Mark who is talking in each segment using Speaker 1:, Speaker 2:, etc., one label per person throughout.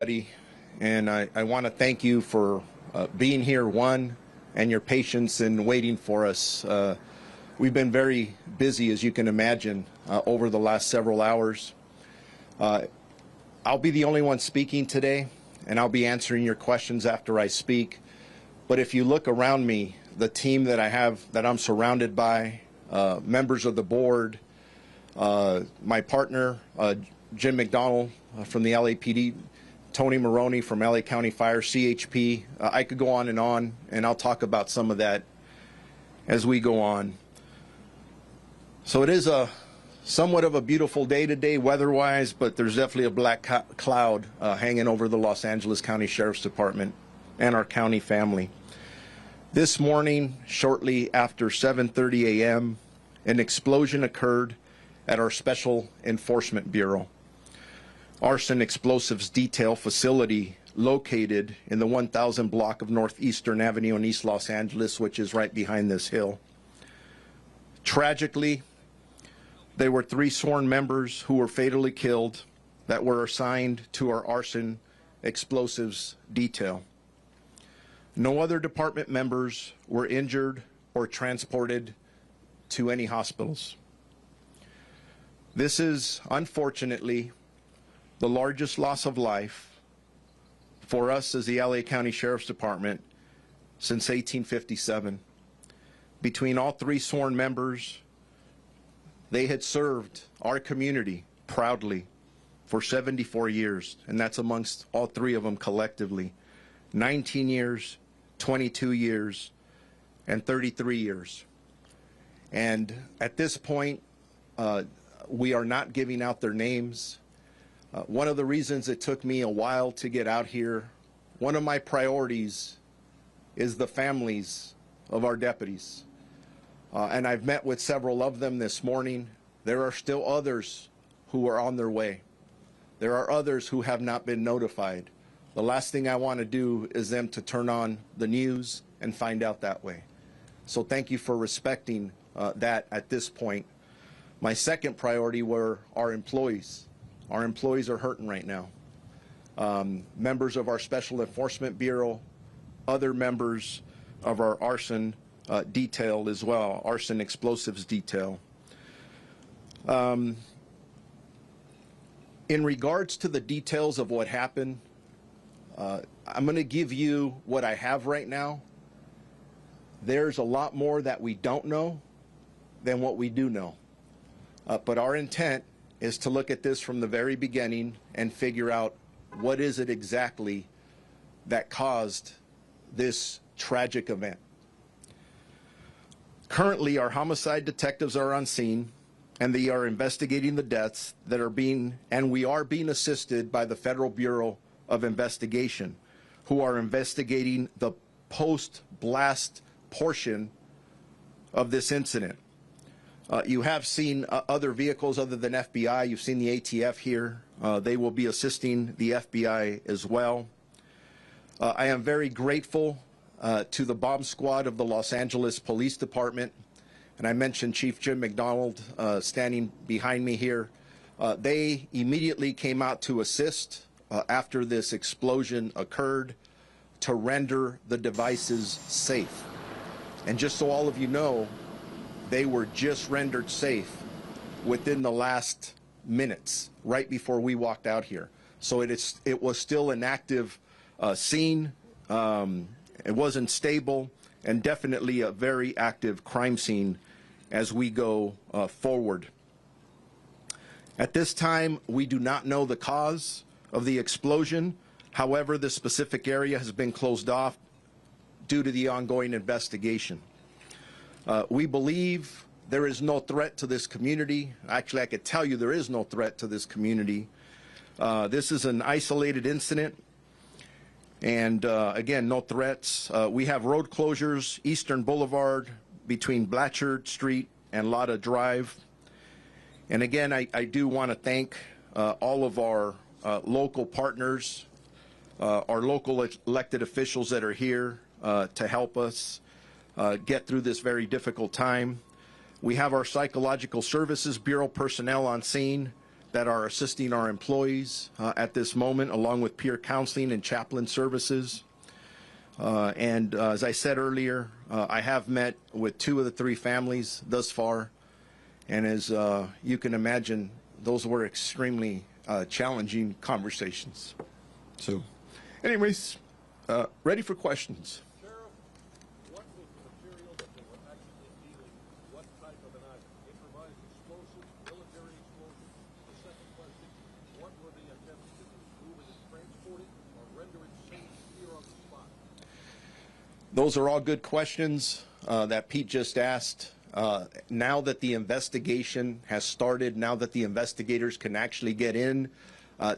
Speaker 1: And I want to thank you for being here, one, and your patience in waiting for us. We've been very busy, as you can imagine, over the last several hours. I'll be the only one speaking today, and I'll be answering your questions after I speak. But if you look around me, the team that I have, that I'm surrounded by, members of the board, my partner, Jim McDonald from the LAPD, Tony Maroney from LA County Fire, CHP. I could go on, and I'll talk about some of that as we go on. So it is somewhat of a beautiful day today weather-wise, but there's definitely a black cloud hanging over the Los Angeles County Sheriff's Department and our county family. This morning, shortly after 7:30 a.m., an explosion occurred at our Special Enforcement Bureau, Arson Explosives Detail facility located in the 1000 block of Northeastern Avenue in East Los Angeles, which is right behind this hill. Tragically, there were 3 sworn members who were fatally killed that were assigned to our Arson Explosives Detail. No other department members were injured or transported to any hospitals. This is, unfortunately, the largest loss of life for us as the LA County Sheriff's Department since 1857. Between all 3 sworn members, they had served our community proudly for 74 years, and that's amongst all 3 of them collectively. 19 years, 22 years, and 33 years. And at this point, we are not giving out their names. One of the reasons it took me a while to get out here, one of my priorities is the families of our deputies. And I've met with several of them this morning. There are still others who are on their way. There are others who have not been notified. The last thing I want to do is them to turn on the news and find out that way. So thank you for respecting that at this point. My second priority were our employees. Our employees are hurting right now. Members of our Special Enforcement Bureau, other members of our arson detail as well, Arson Explosives Detail. In regards to the details of what happened, I'm going to give you what I have right now. There's a lot more that we don't know than what we do know. But our intent is to look at this from the very beginning and figure out what is it exactly that caused this tragic event. Currently, our homicide detectives are on scene, and they are investigating the deaths that are we are being assisted by the Federal Bureau of Investigation, who are investigating the post-blast portion of this incident. You have seen other vehicles other than FBI. You've seen the ATF here. They will be assisting the FBI as well. I am very grateful to the bomb squad of the Los Angeles Police Department, and I mentioned Chief Jim McDonald standing behind me here. They immediately came out to assist after this explosion occurred to render the devices safe. And just so all of you know, they were just rendered safe within the last minutes, right before we walked out here. So it was still an active scene. It wasn't stable, and definitely a very active crime scene as we go forward. At this time, we do not know the cause of the explosion. However, the specific area has been closed off due to the ongoing investigation. We believe there is no threat to this community. Actually, I could tell you there is no threat to this community. This is an isolated incident, and again, no threats. We have road closures, Eastern Boulevard between Blatchard Street and Lotta Drive. And again, I do want to thank all of our local partners, our local elected officials that are here to help us get through this very difficult time. We have our Psychological Services Bureau personnel on scene that are assisting our employees at this moment, along with peer counseling and chaplain services. And as I said earlier, I have met with 2 of the 3 families thus far. And as you can imagine, those were extremely challenging conversations. So anyways, ready for questions.
Speaker 2: Sheriff, what was the material that they were actually dealing with? What type of an item? Improvised explosives, military explosives? The second question, what were the attempts to do? Move it and transport it or render it safe here on the spot?
Speaker 1: Those are all good questions that Pete just asked. Now that the investigation has started, now that the investigators can actually get in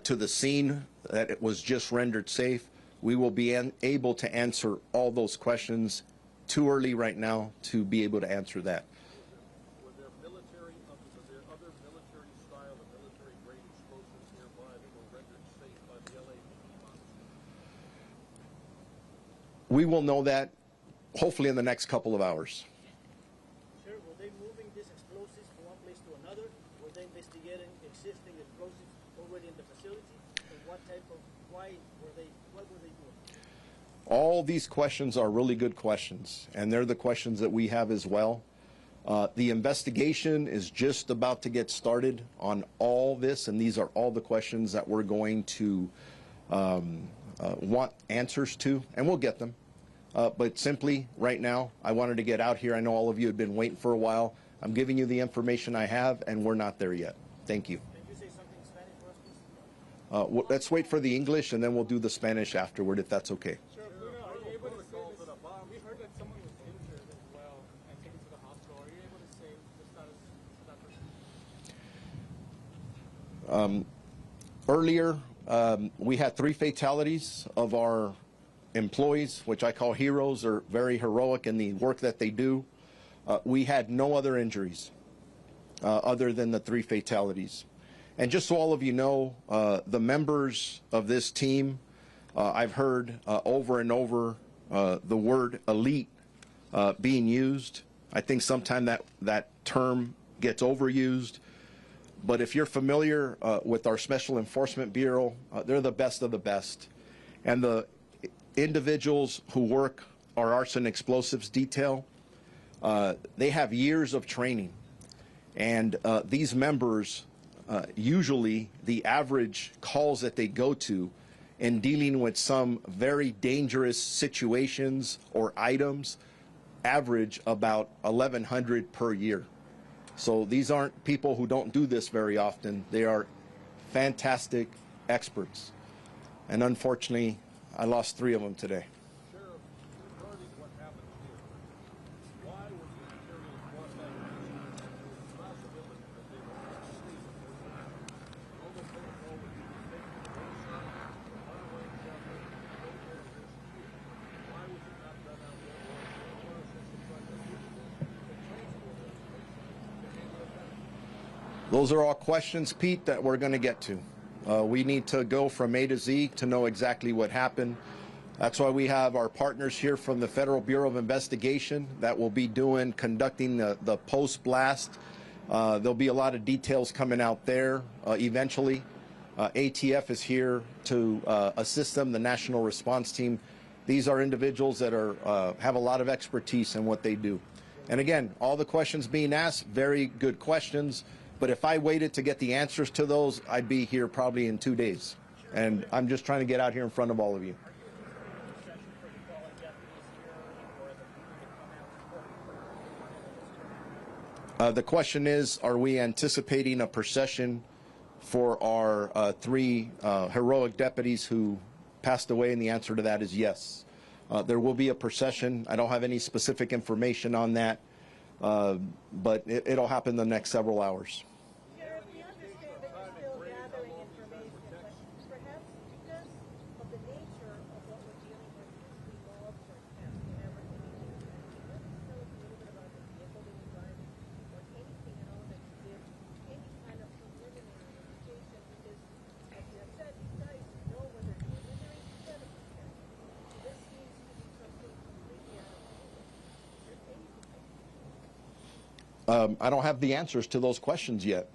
Speaker 1: to the scene that it was just rendered safe, we will be able to answer all those questions. Too early right now to be able to answer that.
Speaker 2: Were there other military style or military grade explosives nearby that were rendered safe by the LAPD officers?
Speaker 1: We will know that hopefully in the next couple of hours.
Speaker 3: Sir, were they moving these explosives from one place to another? Were they investigating existing explosives already in the facility? And what were they doing?
Speaker 1: All these questions are really good questions, and they're the questions that we have as well. The investigation is just about to get started on all this, and these are all the questions that we're going to want answers to, and we'll get them. But simply, right now, I wanted to get out here. I know all of you have been waiting for a while. I'm giving you the information I have, and we're not there yet. Thank you.
Speaker 3: Can you say something in Spanish for us, please?
Speaker 1: Let's wait for the English, and then we'll do the Spanish afterward, if that's okay.
Speaker 4: Sure, Bruno, are you able to say this? We heard that someone was injured as well and taken to the hospital. Are you able to say the status of that person?
Speaker 1: Earlier, we had 3 fatalities of our employees, which I call heroes. Are very heroic in the work that they do. We had no other injuries other than the 3 fatalities. And just so all of you know, the members of this team, I've heard over and over the word elite being used. I think sometimes that term gets overused. But if you're familiar with our Special Enforcement Bureau, they're the best of the best. And the individuals who work our Arson Explosives Detail, they have years of training. And these members, usually the average calls that they go to in dealing with some very dangerous situations or items average about 1,100 per year. So these aren't people who don't do this very often. They are fantastic experts. And unfortunately, I lost 3 of them today.
Speaker 2: Sheriff, regarding what happened here, why were the materials brought back to the scene? There was a possibility that they were unsafe for use. Normal protocol would be to take them roadside or unwinding down there and go there and execute. Why was it not done out there or the process of trying to use this to transport it to handle it better?
Speaker 1: Those are all questions, Pete, that we're going to get to. We need to go from A to Z to know exactly what happened. That's why we have our partners here from the Federal Bureau of Investigation that will be conducting the post-blast. There'll be a lot of details coming out there eventually. ATF is here to assist them, the National Response Team. These are individuals that have a lot of expertise in what they do. And again, all the questions being asked, very good questions. But if I waited to get the answers to those, I'd be here probably in 2 days. And I'm just trying to get out here in front of all of you. The question is, are we anticipating a procession for our 3 heroic deputies who passed away? And the answer to that is yes. There will be a procession. I don't have any specific information on that, but it'll happen the next several hours.
Speaker 5: Sheriff, we understand that you're still gathering information, but perhaps because of the nature of what we're dealing with, the law enforcement and everything, can you tell us a little bit about the vehicle that you're driving, or anything at all that you did, any kind of preliminary indication? Because, as you have said, you guys know whether it's preliminary instead of preliminary. This seems to be something completely out of nowhere.
Speaker 1: I don't have the answers to those questions yet.